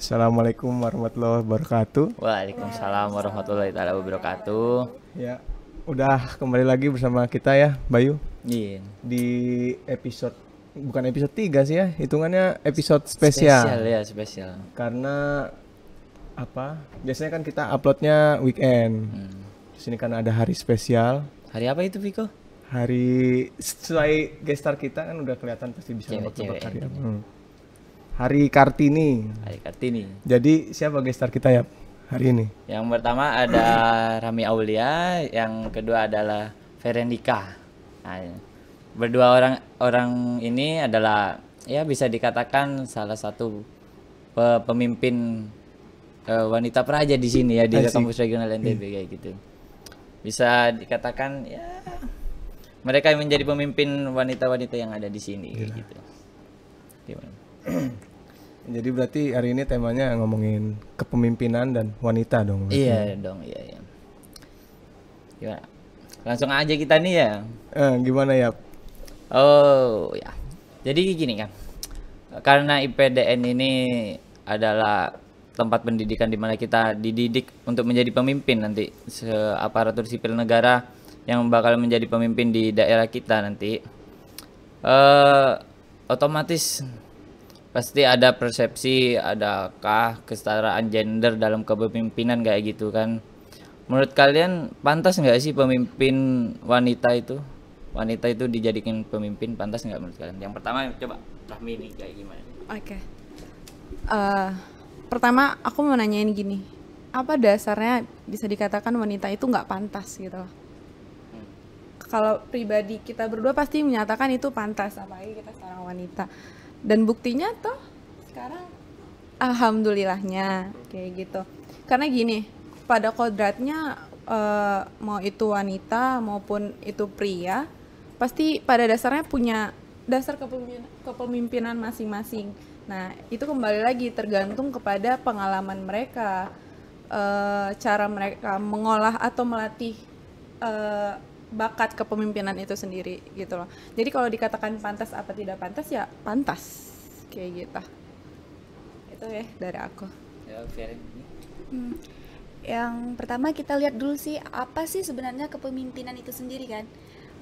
Assalamualaikum warahmatullahi wabarakatuh. Waalaikumsalam warahmatullahi taala wabarakatuh. Ya, udah kembali lagi bersama kita ya, Bayu. Iya. Di episode bukan episode 3 sih ya, hitungannya episode spesial. Spesial. Karena apa? Biasanya kan kita uploadnya weekend. Di sini kan ada hari spesial. Hari apa itu, Viko? Hari sesuai gestar kita kan udah kelihatan pasti bisa nebak-nebak hari apa. Hari Kartini. Hari Kartini. Jadi siapa gestar kita ya hari ini? Yang pertama ada Rami Aulia, yang kedua adalah Verenika. Nah, berdua orang ini adalah ya bisa dikatakan salah satu pemimpin wanita praja di sini ya di kampus regional NTB kayak gitu. Bisa dikatakan ya mereka yang menjadi pemimpin wanita-wanita yang ada di sini kayak gitu. Gimana? Jadi berarti hari ini temanya ngomongin kepemimpinan dan wanita dong. Iya dong, iya. Gimana? Langsung aja kita nih ya. Gimana ya? Oh ya. Jadi gini kan. Karena IPDN ini adalah tempat pendidikan di mana kita dididik untuk menjadi pemimpin nanti, aparatur sipil negara yang bakal menjadi pemimpin di daerah kita nanti. Otomatis pasti ada persepsi, adakah kesetaraan gender dalam kepemimpinan kayak gitu kan. Menurut kalian pantas nggak sih pemimpin wanita itu dijadikan pemimpin, pantas nggak menurut kalian? Yang pertama coba Rahmi nih kayak gimana? Oke. Pertama aku mau nanyain gini, apa dasarnya bisa dikatakan wanita itu nggak pantas gitu loh? Kalau pribadi kita berdua pasti menyatakan itu pantas, apalagi kita seorang wanita. Dan buktinya tuh sekarang alhamdulillahnya kayak gitu. Karena gini, pada kodratnya mau itu wanita maupun itu pria, pasti pada dasarnya punya dasar kepemimpinan masing-masing. Nah, itu kembali lagi tergantung kepada pengalaman mereka, cara mereka mengolah atau melatih bakat kepemimpinan itu sendiri gitu loh. Jadi kalau dikatakan pantas apa tidak pantas, ya pantas kayak gitu. Itu ya dari aku. Ya, Feren. Yang pertama kita lihat dulu sih apa sih sebenarnya kepemimpinan itu sendiri kan,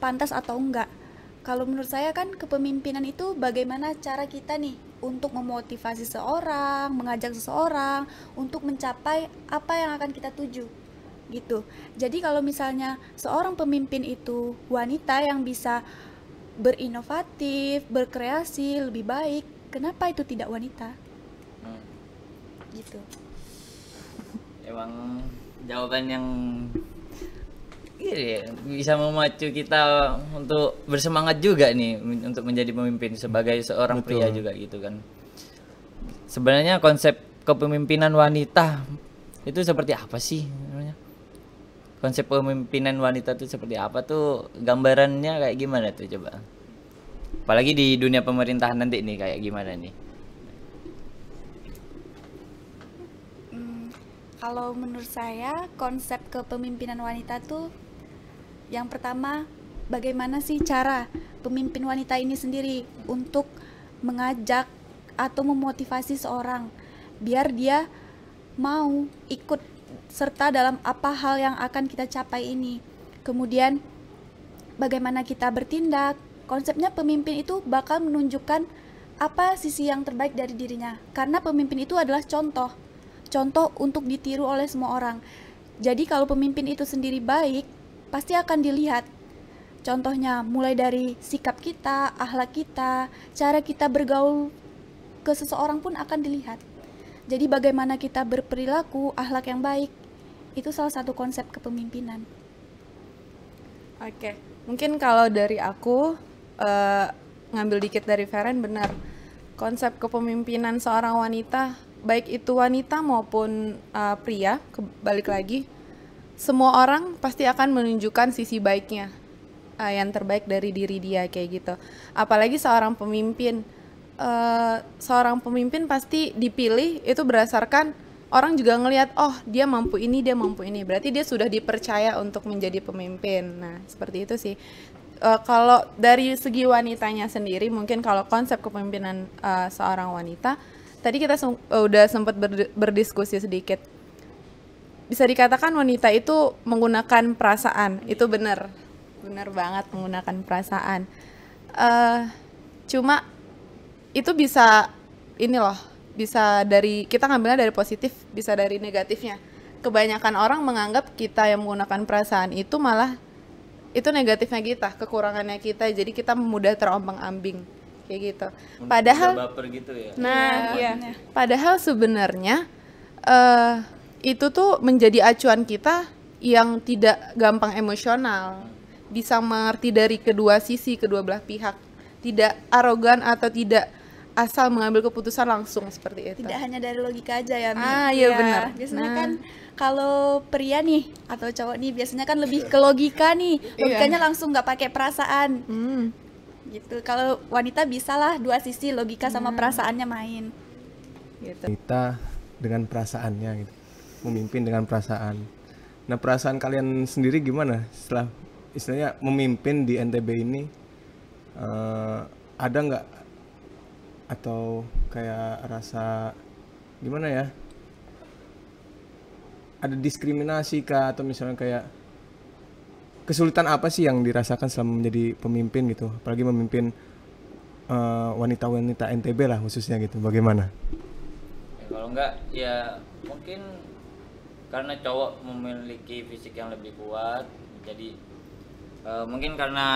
pantas atau enggak. Kalau menurut saya kan kepemimpinan itu bagaimana cara kita nih untuk memotivasi seseorang, mengajak seseorang untuk mencapai apa yang akan kita tuju gitu. Jadi kalau misalnya seorang pemimpin itu wanita yang bisa berinovatif, berkreasi lebih baik, kenapa itu tidak wanita? Gitu. Emang jawaban yang bisa memacu kita untuk bersemangat juga nih untuk menjadi pemimpin sebagai seorang pria juga gitu kan. Sebenarnya konsep kepemimpinan wanita itu seperti apa sih namanya? Konsep kepemimpinan wanita itu seperti apa tuh, gambarannya kayak gimana tuh coba? Apalagi di dunia pemerintahan nanti nih kayak gimana nih? Kalau menurut saya konsep kepemimpinan wanita tuh yang pertama, bagaimana sih cara pemimpin wanita ini sendiri untuk mengajak atau memotivasi seorang biar dia mau ikut serta dalam apa hal yang akan kita capai ini. Kemudian bagaimana kita bertindak. Konsepnya pemimpin itu bakal menunjukkan apa sisi yang terbaik dari dirinya, karena pemimpin itu adalah contoh untuk ditiru oleh semua orang. Jadi kalau pemimpin itu sendiri baik, pasti akan dilihat contohnya, mulai dari sikap kita, akhlak kita, cara kita bergaul ke seseorang pun akan dilihat. Jadi bagaimana kita berperilaku, akhlak yang baik, itu salah satu konsep kepemimpinan. Oke, mungkin kalau dari aku ngambil dikit dari Feren, benar. Konsep kepemimpinan seorang wanita, baik itu wanita maupun pria, balik lagi, semua orang pasti akan menunjukkan sisi baiknya, yang terbaik dari diri dia kayak gitu. Apalagi seorang pemimpin pasti dipilih itu berdasarkan orang juga ngelihat, oh dia mampu ini, berarti dia sudah dipercaya untuk menjadi pemimpin. Nah seperti itu sih. Kalau dari segi wanitanya sendiri, mungkin kalau konsep kepemimpinan seorang wanita, tadi kita udah sempat berdiskusi sedikit. Bisa dikatakan wanita itu menggunakan perasaan, itu benar banget menggunakan perasaan. Cuma itu bisa ini loh, bisa dari kita ngambilnya dari positif, bisa dari negatifnya. Kebanyakan orang menganggap kita yang menggunakan perasaan itu malah itu negatifnya kita, kekurangannya kita, jadi kita mudah terombang-ambing kayak gitu. Padahal baper gitu ya. Nah, iya. Padahal sebenarnya itu tuh menjadi acuan kita yang tidak gampang emosional, bisa mengerti dari kedua sisi, kedua belah pihak, tidak arogan atau tidak asal mengambil keputusan langsung seperti itu. Tidak hanya dari logika aja ya, Mi. Iya benar. Biasanya kan kalau pria nih atau cowok nih biasanya kan lebih ke logika nih, logikanya langsung nggak pakai perasaan. Gitu. Kalau wanita bisalah dua sisi, logika sama perasaannya main. Gitu. Kita dengan perasaannya gitu, memimpin dengan perasaan. Nah, perasaan kalian sendiri gimana setelah istilahnya memimpin di NTB ini? Ada nggak atau kayak rasa gimana ya? Ada diskriminasi kah, atau misalnya kayak kesulitan apa sih yang dirasakan selama menjadi pemimpin gitu, apalagi memimpin wanita-wanita NTB lah khususnya gitu, bagaimana? Ya, kalau enggak ya mungkin karena cowok memiliki fisik yang lebih kuat, jadi mungkin karena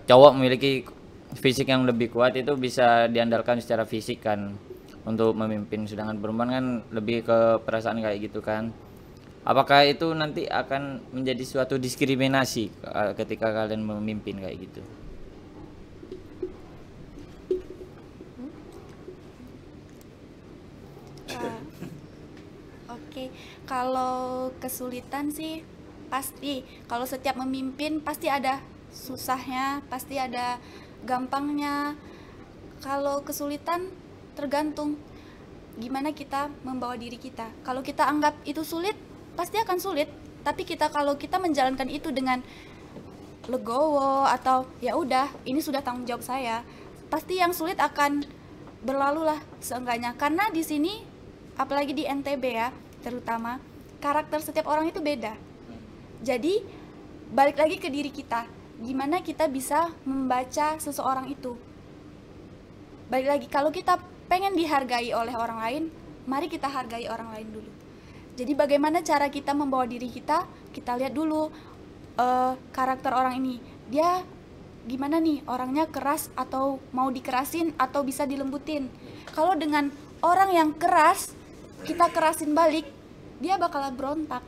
cowok memiliki fisik yang lebih kuat itu bisa diandalkan secara fisik kan untuk memimpin, sedangkan perempuan kan lebih ke perasaan kayak gitu kan. Apakah itu nanti akan menjadi suatu diskriminasi ketika kalian memimpin kayak gitu? Oke, kalau kesulitan sih pasti. Kalau setiap memimpin pasti ada susahnya, pasti ada gampangnya. Kalau kesulitan tergantung gimana kita membawa diri kita. Kalau kita anggap itu sulit, pasti akan sulit. Tapi kalau kita menjalankan itu dengan legowo atau ya udah ini sudah tanggung jawab saya, pasti yang sulit akan berlalu lah seenggaknya. Karena di sini apalagi di NTB ya, terutama karakter setiap orang itu beda. Jadi balik lagi ke diri kita, gimana kita bisa membaca seseorang itu. Balik lagi, kalau kita pengen dihargai oleh orang lain, mari kita hargai orang lain dulu. Jadi bagaimana cara kita membawa diri kita lihat dulu karakter orang ini, dia gimana nih, orangnya keras atau mau dikerasin atau bisa dilembutin. Kalau dengan orang yang keras kita kerasin balik, dia bakalan berontak.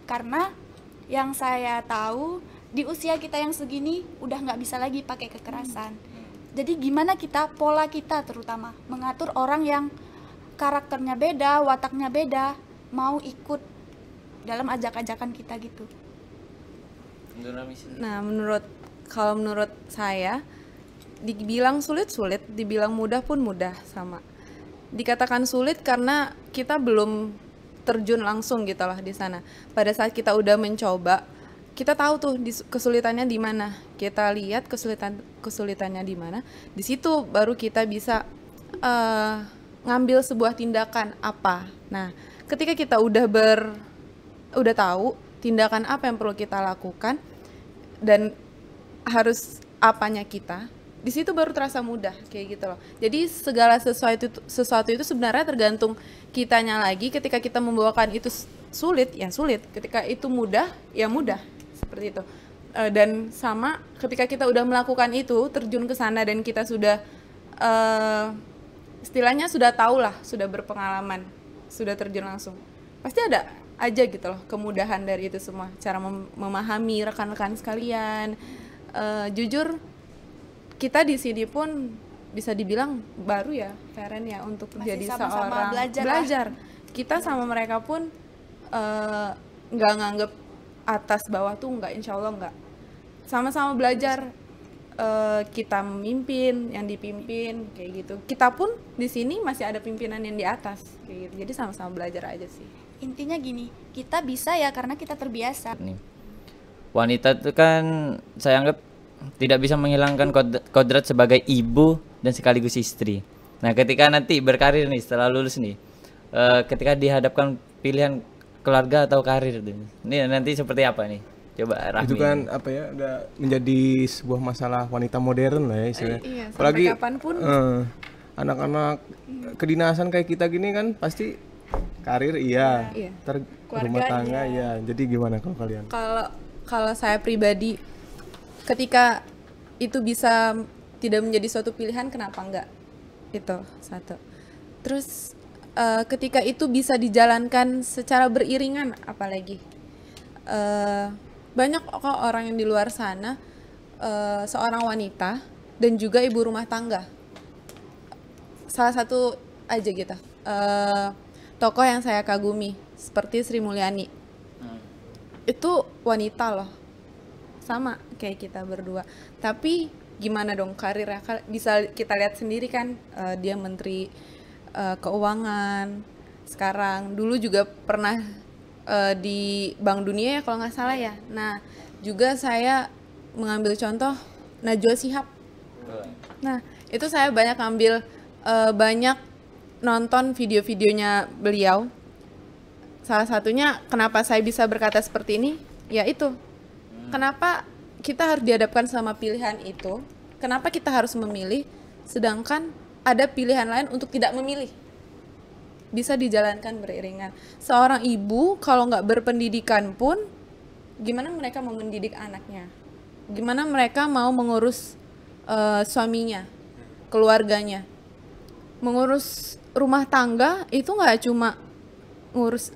Karena yang saya tahu di usia kita yang segini udah nggak bisa lagi pakai kekerasan. Jadi gimana kita, pola kita terutama mengatur orang yang karakternya beda, wataknya beda, mau ikut dalam ajak-ajakan kita gitu. Nah, menurut saya, dibilang sulit, dibilang mudah pun mudah sama. Dikatakan sulit karena kita belum terjun langsung gitu lah di sana. Pada saat kita udah mencoba, kita tahu tuh kesulitannya di mana. Kita lihat kesulitannya di mana. Di situ baru kita bisa ngambil sebuah tindakan apa. Nah, ketika kita udah tahu tindakan apa yang perlu kita lakukan dan harus apanya kita, di situ baru terasa mudah kayak gitu loh. Jadi segala sesuatu itu sebenarnya tergantung kitanya lagi. Ketika kita membawakan itu sulit, ya sulit. Ketika itu mudah, ya mudah. Seperti itu. Dan sama ketika kita udah melakukan itu, terjun ke sana dan kita sudah istilahnya sudah tahu lah, sudah berpengalaman, sudah terjun langsung, pasti ada aja gitu loh kemudahan dari itu semua. Cara memahami rekan-rekan sekalian. Jujur kita di sini pun bisa dibilang baru ya, Feren ya, untuk masih jadi sama-sama seorang belajar. Kita sama mereka pun nggak nganggep atas bawah tuh, nggak, insya Allah nggak. Sama-sama belajar. Kita memimpin, yang dipimpin kayak gitu. Kita pun di sini masih ada pimpinan yang di atas kayak gitu. Jadi sama-sama belajar aja sih. Intinya gini, kita bisa ya karena kita terbiasa. Wanita itu kan saya anggap tidak bisa menghilangkan kodrat sebagai ibu dan sekaligus istri. Nah, ketika nanti berkarir nih setelah lulus nih, ketika dihadapkan pilihan keluarga atau karir, ini nanti seperti apa nih? Coba Rahmi. Itu kan apa ya, udah menjadi sebuah masalah wanita modern lah ya istilahnya. Iya, sampai Apalagi kapanpun. anak-anak kedinasan kayak kita gini kan pasti karir iya, Iya. rumah tangga iya. Jadi gimana kalau kalian? Kalau saya pribadi, ketika itu bisa tidak menjadi suatu pilihan, kenapa enggak? Itu satu. Terus ketika itu bisa dijalankan secara beriringan, apalagi banyak kok orang yang di luar sana, seorang wanita dan juga ibu rumah tangga. Salah satu aja gitu, tokoh yang saya kagumi seperti Sri Mulyani. Itu wanita loh, sama kayak kita berdua. Tapi gimana dong karirnya? Bisa kita lihat sendiri kan, dia menteri keuangan sekarang. Dulu juga pernah di Bank Dunia ya kalau nggak salah ya. Nah juga saya mengambil contoh Najwa Shihab. Nah itu saya banyak banyak nonton video-videonya beliau. Salah satunya kenapa saya bisa berkata seperti ini, ya itu. Kenapa kita harus dihadapkan sama pilihan itu? Kenapa kita harus memilih, sedangkan ada pilihan lain untuk tidak memilih? Bisa dijalankan beriringan. Seorang ibu kalau nggak berpendidikan pun, gimana mereka mau mendidik anaknya? Gimana mereka mau mengurus suaminya, keluarganya? Mengurus rumah tangga itu nggak cuma ngurus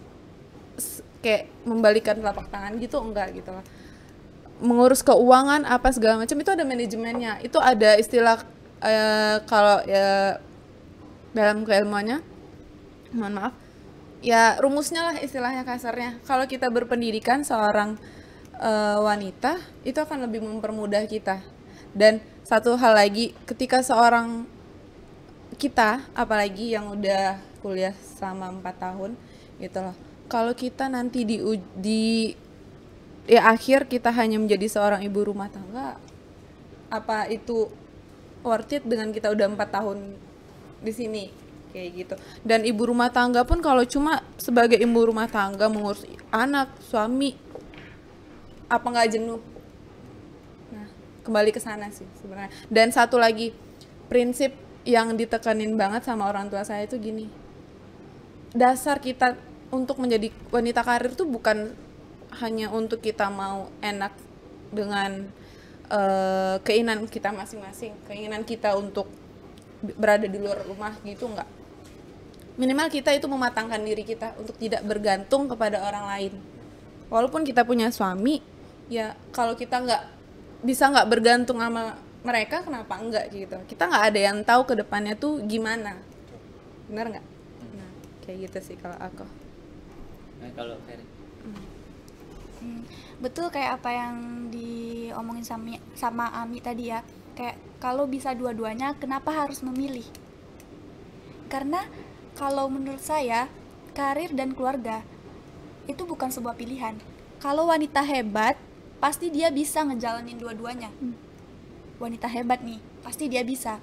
kayak membalikan telapak tangan gitu, enggak gitu lah. Mengurus keuangan apa segala macam itu ada manajemennya. Itu ada istilah kalau ya dalam keilmuannya, mohon maaf, ya rumusnya lah istilahnya kasarnya. Kalau kita berpendidikan seorang wanita itu akan lebih mempermudah kita. Dan satu hal lagi, ketika seorang kita, apalagi yang udah kuliah selama 4 tahun gitu loh, kalau kita nanti di akhir kita hanya menjadi seorang ibu rumah tangga, apa itu worth it dengan kita udah 4 tahun di sini kayak gitu. Dan ibu rumah tangga pun kalau cuma sebagai ibu rumah tangga mengurus anak, suami, apa nggak jenuh? Nah, kembali ke sana sih sebenarnya. Dan satu lagi, prinsip yang ditekanin banget sama orang tua saya itu gini. Dasar kita untuk menjadi wanita karir tuh bukan hanya untuk kita mau enak dengan keinginan kita masing-masing, keinginan kita untuk berada di luar rumah gitu, enggak. Minimal kita itu mematangkan diri kita untuk tidak bergantung kepada orang lain. Walaupun kita punya suami, ya kalau kita nggak bergantung sama mereka, kenapa enggak gitu. Kita nggak ada yang tahu ke depannya tuh gimana. Benar nggak? Nah, kayak gitu sih kalau aku. Nah, kalau Ferry. Betul kayak apa yang diomongin sama Ami tadi ya. Kayak kalau bisa dua-duanya, kenapa harus memilih? Karena kalau menurut saya, karir dan keluarga itu bukan sebuah pilihan. Kalau wanita hebat, pasti dia bisa ngejalanin dua-duanya. Wanita hebat nih, pasti dia bisa.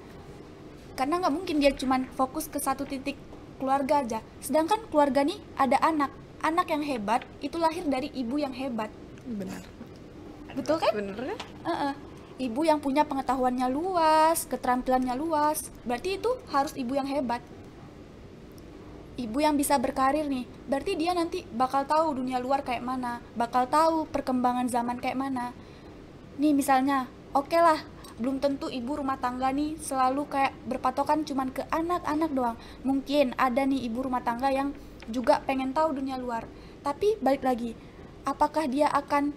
Karena nggak mungkin dia cuma fokus ke satu titik keluarga aja. Sedangkan keluarga nih ada anak. Anak yang hebat itu lahir dari ibu yang hebat. Benar. Betul kan? Bener kan? Ibu yang punya pengetahuannya luas, keterampilannya luas. Berarti itu harus ibu yang hebat. Ibu yang bisa berkarir nih, berarti dia nanti bakal tahu dunia luar kayak mana, bakal tahu perkembangan zaman kayak mana. Nih misalnya, oke lah, belum tentu ibu rumah tangga nih selalu kayak berpatokan cuman ke anak-anak doang. Mungkin ada nih ibu rumah tangga yang juga pengen tahu dunia luar. Tapi balik lagi, apakah dia akan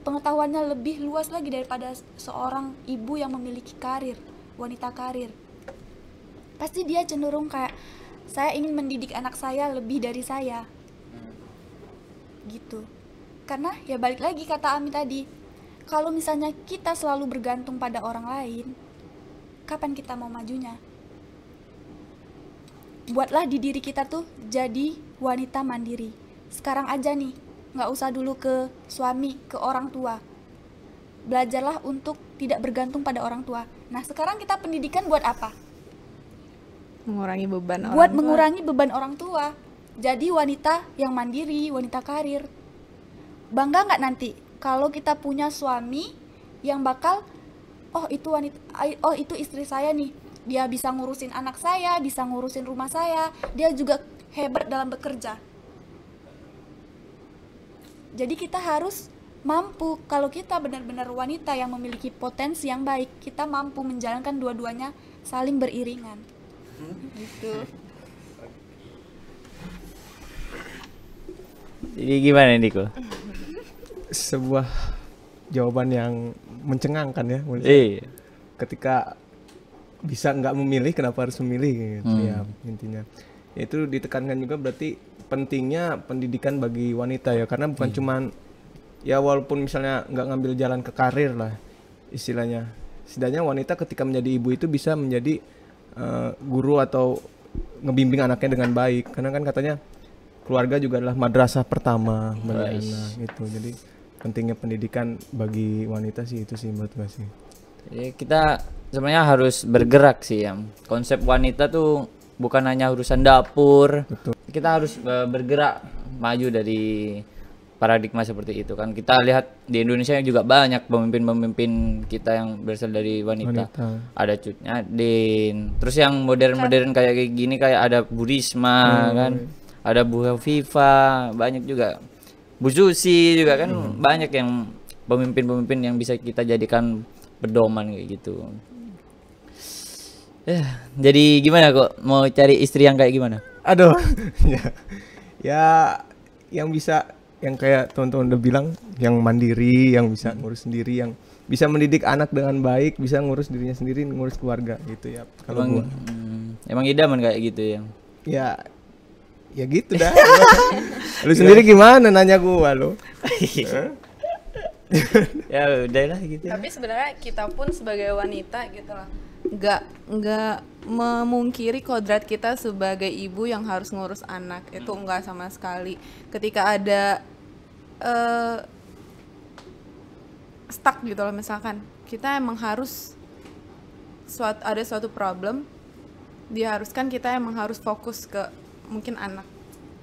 pengetahuannya lebih luas lagi daripada seorang ibu yang memiliki karir, wanita karir? Pasti dia cenderung kayak, saya ingin mendidik anak saya lebih dari saya. Gitu. Karena ya balik lagi kata Ami tadi, kalau misalnya kita selalu bergantung pada orang lain, kapan kita mau majunya? Buatlah di diri kita tuh jadi wanita mandiri. Sekarang aja nih, nggak usah dulu ke suami, ke orang tua. Belajarlah untuk tidak bergantung pada orang tua. Nah sekarang kita pendidikan buat apa? mengurangi beban buat orang tua. mengurangi beban orang tua. Jadi wanita yang mandiri, wanita karir. Bangga nggak nanti kalau kita punya suami yang bakal, oh itu istri saya nih, dia bisa ngurusin anak saya, bisa ngurusin rumah saya, dia juga hebat dalam bekerja. Jadi kita harus mampu, kalau kita benar-benar wanita yang memiliki potensi yang baik, kita mampu menjalankan dua-duanya saling beriringan. Gitu. Jadi gimana Niko? Sebuah jawaban yang mencengangkan ya menurut saya. Iya. Ketika bisa nggak memilih, kenapa harus memilih gitu ya intinya. Itu ditekankan juga berarti pentingnya pendidikan bagi wanita ya, karena bukan cuman ya walaupun misalnya nggak ngambil jalan ke karir lah istilahnya, setidaknya wanita ketika menjadi ibu itu bisa menjadi guru atau ngebimbing anaknya dengan baik, karena kan katanya keluarga juga adalah madrasah pertama bagi anak gitu. Jadi pentingnya pendidikan bagi wanita sih itu sih menurut gue sih. Jadi kita sebenarnya harus bergerak sih ya. Konsep wanita tuh bukan hanya urusan dapur. Betul. Kita harus bergerak maju dari paradigma seperti itu kan. Kita lihat di Indonesia juga banyak pemimpin-pemimpin kita yang berasal dari wanita. Ada Cut Nyahdin. Terus yang modern-modern kayak gini kayak ada Bu Risma kan. Ada Bu Hovifa, banyak juga. Bu Susi juga kan banyak yang pemimpin-pemimpin yang bisa kita jadikan pedoman kayak gitu. Jadi gimana kok mau cari istri yang kayak gimana? Aduh, ya yang bisa, yang kayak teman-teman udah bilang, yang mandiri, yang bisa ngurus sendiri, yang bisa mendidik anak dengan baik, bisa ngurus dirinya sendiri, ngurus keluarga gitu ya. Kalau gua, emang idaman kayak gitu ya? Ya gitu dah. Lu sendiri gimana nanya gua lo? Ya udahlah gitu. Tapi sebenarnya kita pun sebagai wanita gitu lah, nggak memungkiri kodrat kita sebagai ibu yang harus ngurus anak, itu enggak sama sekali. Ketika ada stuck gitu loh, misalkan kita emang harus ada suatu problem, diharuskan kita emang harus fokus ke mungkin anak.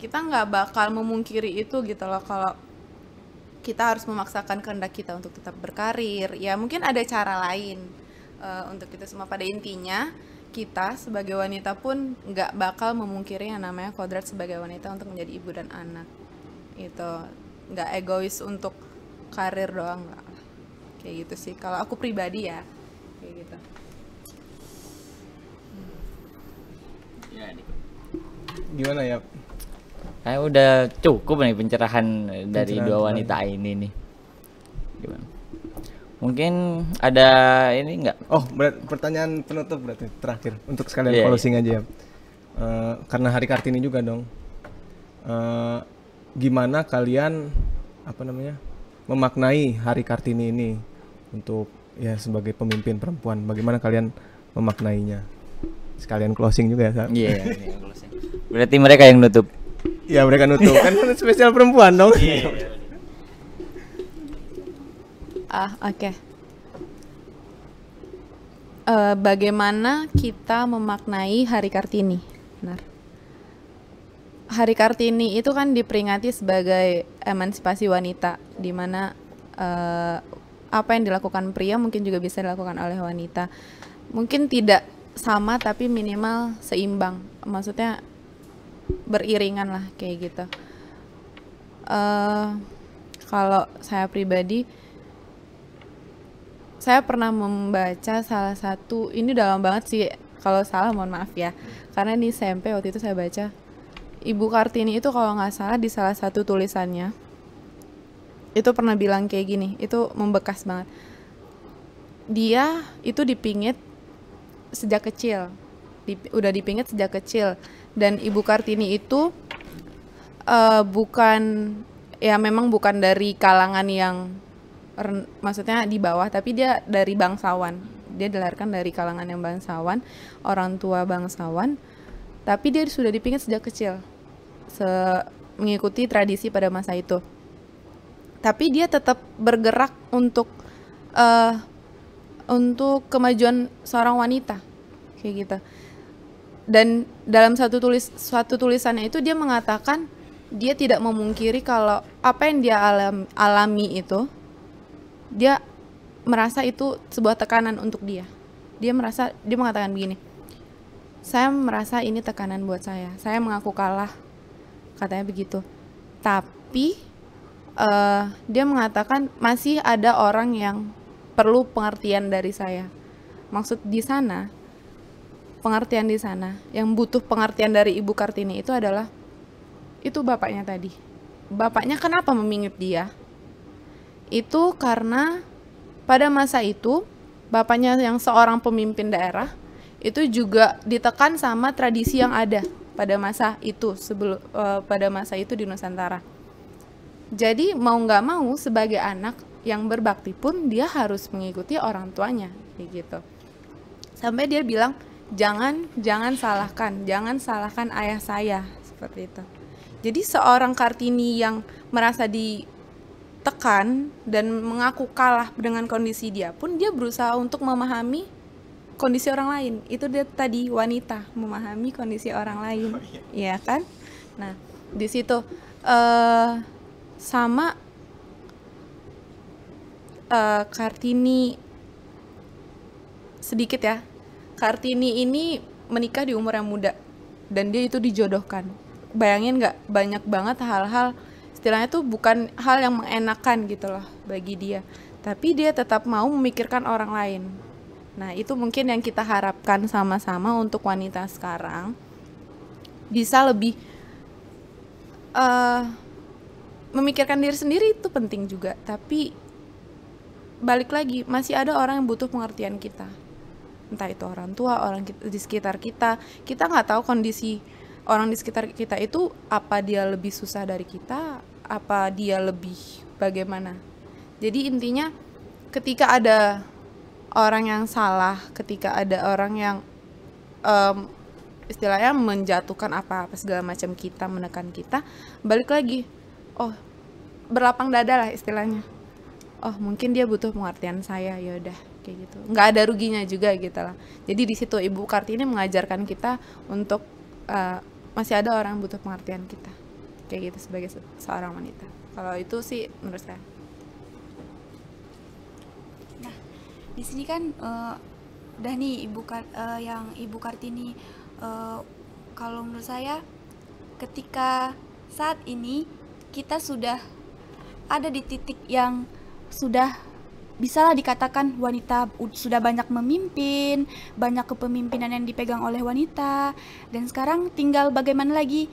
Kita nggak bakal memungkiri itu gitu loh, kalau kita harus memaksakan kehendak kita untuk tetap berkarir. Ya mungkin ada cara lain untuk itu semua. Pada intinya kita sebagai wanita pun nggak bakal memungkiri yang namanya kodrat sebagai wanita untuk menjadi ibu dan anak. Itu nggak egois untuk karir doang, nggak. Kayak gitu sih kalau aku pribadi ya, kayak gitu. Gimana ya? Kayak udah cukup nih pencerahan dari dua wanita ini nih. Gimana? Mungkin ada ini enggak? Oh, pertanyaan penutup berarti terakhir untuk sekalian closing aja ya. Karena Hari Kartini juga dong. Gimana kalian memaknai Hari Kartini ini untuk ya sebagai pemimpin perempuan? Bagaimana kalian memaknainya? Sekalian closing juga ya, Sa? Iya, closing. Berarti mereka yang nutup. Ya mereka nutup kan spesial perempuan dong. Oke. Bagaimana kita memaknai Hari Kartini? Benar. Hari Kartini itu kan diperingati sebagai emansipasi wanita, di mana apa yang dilakukan pria mungkin juga bisa dilakukan oleh wanita. Mungkin tidak sama tapi minimal seimbang. Maksudnya beriringan lah kayak gitu. Kalau saya pribadi, saya pernah membaca salah satu, ini dalam banget sih, kalau salah mohon maaf ya, karena di SMP waktu itu saya baca Ibu Kartini itu kalau nggak salah di salah satu tulisannya itu pernah bilang kayak gini, itu membekas banget. Dia itu dipingit sejak kecil, udah dipingit sejak kecil. Dan Ibu Kartini itu memang bukan dari kalangan yang maksudnya di bawah, tapi dia dari bangsawan. Dia dilahirkan dari kalangan yang bangsawan, orang tua bangsawan, tapi dia sudah dipingit sejak kecil, mengikuti tradisi pada masa itu. Tapi dia tetap bergerak untuk kemajuan seorang wanita, kayak gitu. Dan dalam suatu tulisannya itu dia mengatakan dia tidak memungkiri kalau apa yang dia alami itu, dia merasa itu sebuah tekanan untuk dia. Dia mengatakan begini, saya merasa ini tekanan buat saya mengaku kalah, katanya begitu. Tapi dia mengatakan masih ada orang yang perlu pengertian dari saya. Maksud di sana, pengertian di sana, yang butuh pengertian dari Ibu Kartini itu adalah itu bapaknya tadi. Bapaknya kenapa memingit dia? Itu karena pada masa itu bapaknya yang seorang pemimpin daerah itu juga ditekan sama tradisi yang ada pada masa itu pada masa itu di Nusantara. Jadi mau nggak mau sebagai anak yang berbakti pun dia harus mengikuti orang tuanya kayak gitu. Sampai dia bilang jangan salahkan ayah saya, seperti itu. Jadi seorang Kartini yang merasa ditekan dan mengaku kalah dengan kondisi dia pun, dia berusaha untuk memahami kondisi orang lain. Itu dia tadi, wanita memahami kondisi orang lain, ya kan? Nah, di situ sama Kartini sedikit ya. Kartini ini menikah di umur yang muda dan dia itu dijodohkan. Bayangin nggak, banyak banget hal-hal, istilahnya tuh bukan hal yang mengenakan gitu loh bagi dia, tapi dia tetap mau memikirkan orang lain. Nah, itu mungkin yang kita harapkan sama-sama untuk wanita sekarang, bisa lebih memikirkan diri sendiri. Itu penting juga, tapi balik lagi, masih ada orang yang butuh pengertian kita, entah itu orang tua, orang di sekitar kita. Kita nggak tahu kondisi orang di sekitar kita itu, apa dia lebih susah dari kita, apa dia lebih bagaimana. Jadi intinya ketika ada orang yang salah, ketika ada orang yang istilahnya menjatuhkan apa-apa segala macam kita, menekan kita, balik lagi, oh berlapang dada lah istilahnya. Oh mungkin dia butuh pengertian saya, yaudah kayak gitu. Nggak ada ruginya juga gitu lah. Jadi di situ Ibu Kartini mengajarkan kita untuk masih ada orang yang butuh pengertian kita, kayak gitu sebagai seorang wanita. Kalau itu sih menurut saya. Nah, di sini kan udah nih yang Ibu Kartini, kalau menurut saya ketika saat ini kita sudah ada di titik yang sudah bisalah dikatakan wanita sudah banyak memimpin, banyak kepemimpinan yang dipegang oleh wanita, dan sekarang tinggal bagaimana lagi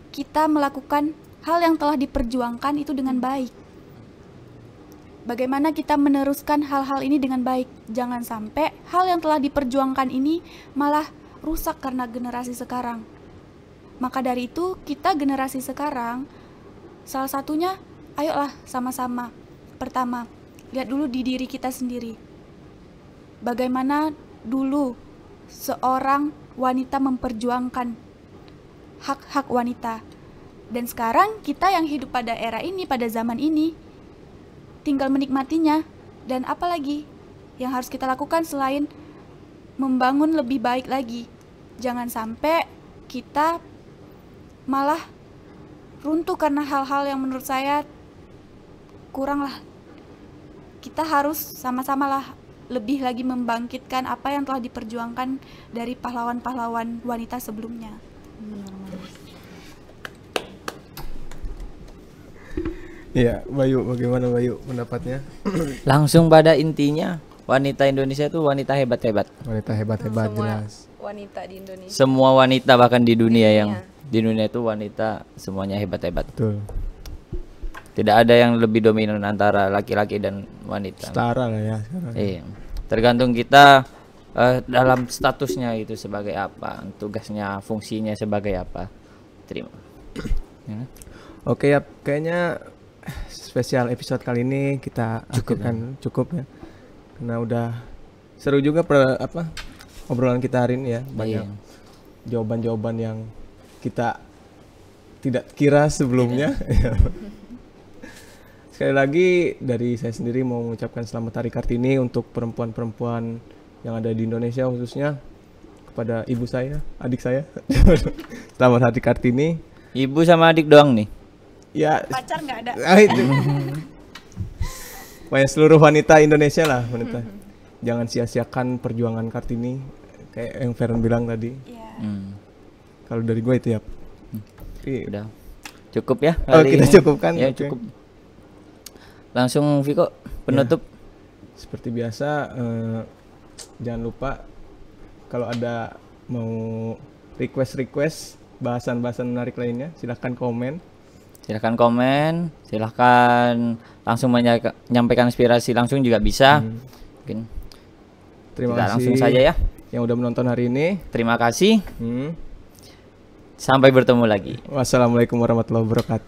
kita melakukan hal yang telah diperjuangkan itu dengan baik. Bagaimana kita meneruskan hal-hal ini dengan baik. Jangan sampai hal yang telah diperjuangkan ini malah rusak karena generasi sekarang. Maka dari itu kita generasi sekarang, salah satunya ayolah sama-sama. Pertama, lihat dulu di diri kita sendiri. Bagaimana dulu seorang wanita memperjuangkan hak-hak wanita. Dan sekarang kita yang hidup pada era ini, pada zaman ini, tinggal menikmatinya. Dan apalagi yang harus kita lakukan selain membangun lebih baik lagi. Jangan sampai kita malah runtuh karena hal-hal yang menurut saya kurang lah. Kita harus sama-sama lah lebih lagi membangkitkan apa yang telah diperjuangkan dari pahlawan-pahlawan wanita sebelumnya. Iya, Bayu, bagaimana Bayu pendapatnya? Langsung pada intinya, wanita Indonesia itu wanita hebat-hebat. Wanita hebat-hebat, Semua jelas. wanita di Indonesia. Semua wanita bahkan di dunia yang di dunia itu wanita semuanya hebat-hebat. Betul. Tidak ada yang lebih dominan antara laki-laki dan wanita. Setara lah ya sekarang. Iya. Tergantung kita dalam statusnya itu sebagai apa, tugasnya, fungsinya sebagai apa. Terima. Ya. Oke ya, kayaknya spesial episode kali ini kita cukup ya. Karena udah seru juga obrolan kita hari ini ya. Banyak jawaban-jawaban yang kita tidak kira sebelumnya. Sekali lagi dari saya sendiri mau mengucapkan selamat Hari Kartini untuk perempuan-perempuan yang ada di Indonesia khususnya, kepada ibu saya, adik saya. Selamat Hari Kartini. Ibu sama adik doang nih. Ya, Pacar nggak ada. itu. Banyak seluruh wanita Indonesia lah, wanita. Jangan sia-siakan perjuangan Kartini kayak yang Feren bilang tadi. Iya. Kalau dari gue itu ya. Udah cukup ya Oh, kali kita ini. cukupkan. Ya Oke. cukup. Langsung Viko penutup. Seperti biasa, jangan lupa kalau ada mau request bahasan-bahasan menarik lainnya, silahkan komen. Silahkan komen, silahkan langsung menyampaikan inspirasi langsung juga bisa. Mungkin Terima kita kasih langsung saja ya. yang udah menonton hari ini. Terima kasih. Hmm. Sampai bertemu lagi. Wassalamualaikum warahmatullahi wabarakatuh.